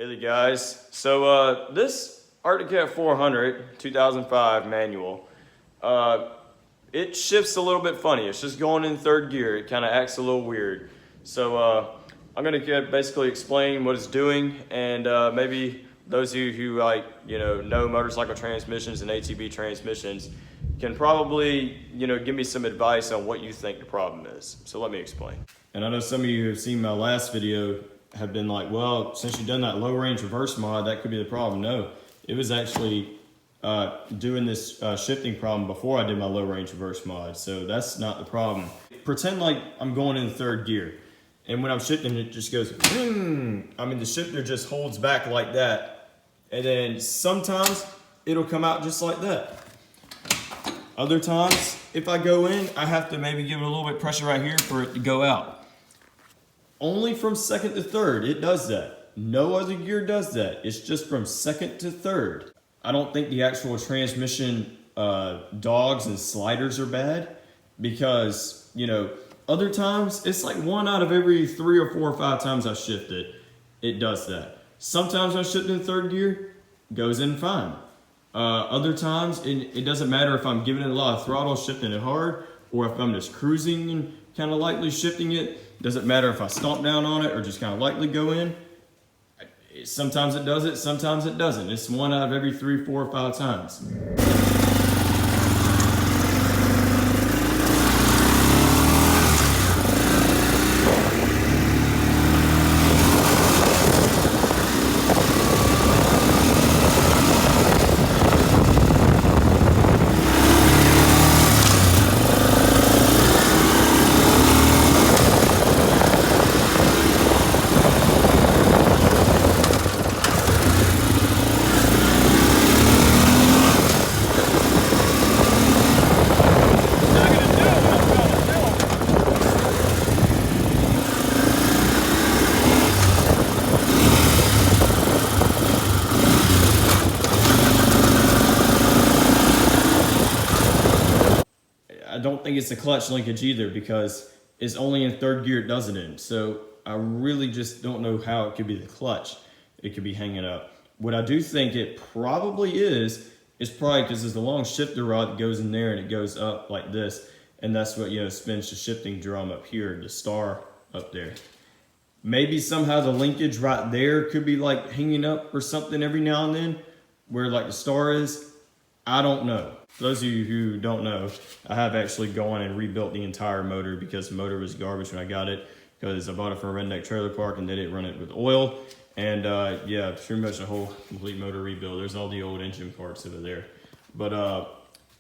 Hey there guys, so this Arctic Cat 400 2005 manual, it shifts a little bit funny. It's just going in third gear. It kind of acts a little weird. So I'm going to basically explain what it's doing, and maybe those of you who know motorcycle transmissions and ATV transmissions can probably give me some advice on what you think the problem is. So let me explain. And I know some of you who have seen my last video have been like, well, since you've done that low range reverse mod, that could be the problem. No, it was actually doing this shifting problem before I did my low range reverse mod. So that's not the problem. Pretend like I'm going in third gear, and when I'm shifting, it just goes, the shifter just holds back like that. And then sometimes it'll come out just like that. Other times, if I go in, I have to maybe give it a little bit of pressure right here for it to go out. Only from second to third, it does that. No other gear does that. It's just from second to third. I don't think the actual transmission dogs and sliders are bad, because, other times, it's like 1 out of every 3 or 4 or 5 times I shift it, it does that. Sometimes I shift in third gear, goes in fine. Other times, it doesn't matter if I'm giving it a lot of throttle, shifting it hard, or if I'm just cruising and kind of lightly shifting it. Doesn't matter if I stomp down on it or just kind of lightly go in. Sometimes it does it, sometimes it doesn't. It's 1 out of every 3, 4, or 5 times. I don't think it's a clutch linkage either, because it's only in third gear it does it in. So I really just don't know how it could be the clutch. It could be hanging up. What I do think it probably is probably because there's a long shifter rod that goes in there and it goes up like this. And that's what, spins the shifting drum up here, the star up there. Maybe somehow the linkage right there could be like hanging up or something every now and then, where like the star is. I don't know. For those of you who don't know, I have actually gone and rebuilt the entire motor, because the motor was garbage when I got it, because I bought it for a redneck trailer park and they didn't run it with oil. And yeah, pretty much a whole complete motor rebuild. There's all the old engine parts over there. But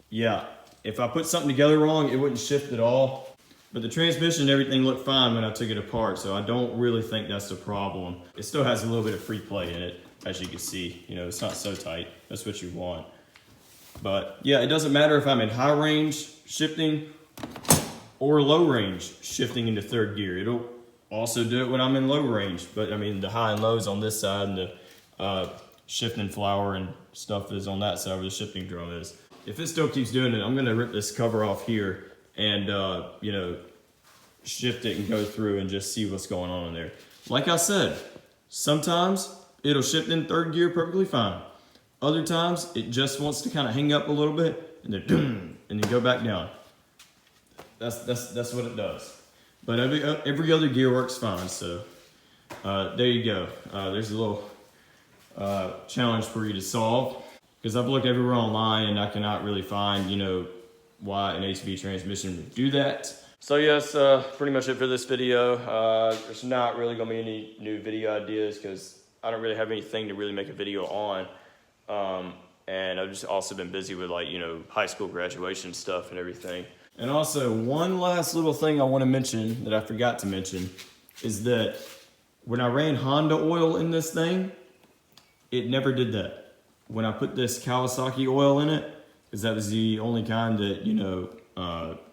yeah, if I put something together wrong, it wouldn't shift at all. But the transmission and everything looked fine when I took it apart, so I don't really think that's the problem. It still has a little bit of free play in it, as you can see. It's not so tight. That's what you want. But yeah, it doesn't matter if I'm in high range shifting or low range shifting into third gear. It'll also do it when I'm in low range. But the high and lows on this side, and the shifting flower and stuff is on that side where the shifting drum is. If it still keeps doing it, I'm gonna rip this cover off here and shift it and go through and just see what's going on in there. Like I said, sometimes it'll shift in third gear perfectly fine. Other times, it just wants to kind of hang up a little bit, and then go back down. That's what it does. But every other gear works fine. So there you go. There's a little challenge for you to solve, because I've looked everywhere online and I cannot really find why an ATV transmission would do that. So yes, pretty much it for this video. There's not really gonna be any new video ideas, because I don't really have anything to really make a video on. And I've just also been busy with high school graduation stuff and everything. And also, one last little thing I want to mention that I forgot to mention is that when I ran Honda oil in this thing, it never did that. When I put this Kawasaki oil in it, because that was the only kind that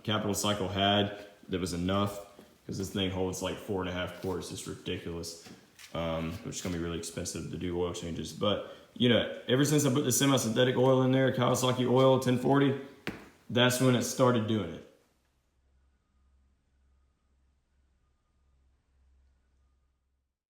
Capital Cycle had that was enough, because this thing holds like 4.5 quarts. It's ridiculous, which is gonna be really expensive to do oil changes. But ever since I put the semi-synthetic oil in there, Kawasaki oil 1040, that's when it started doing it.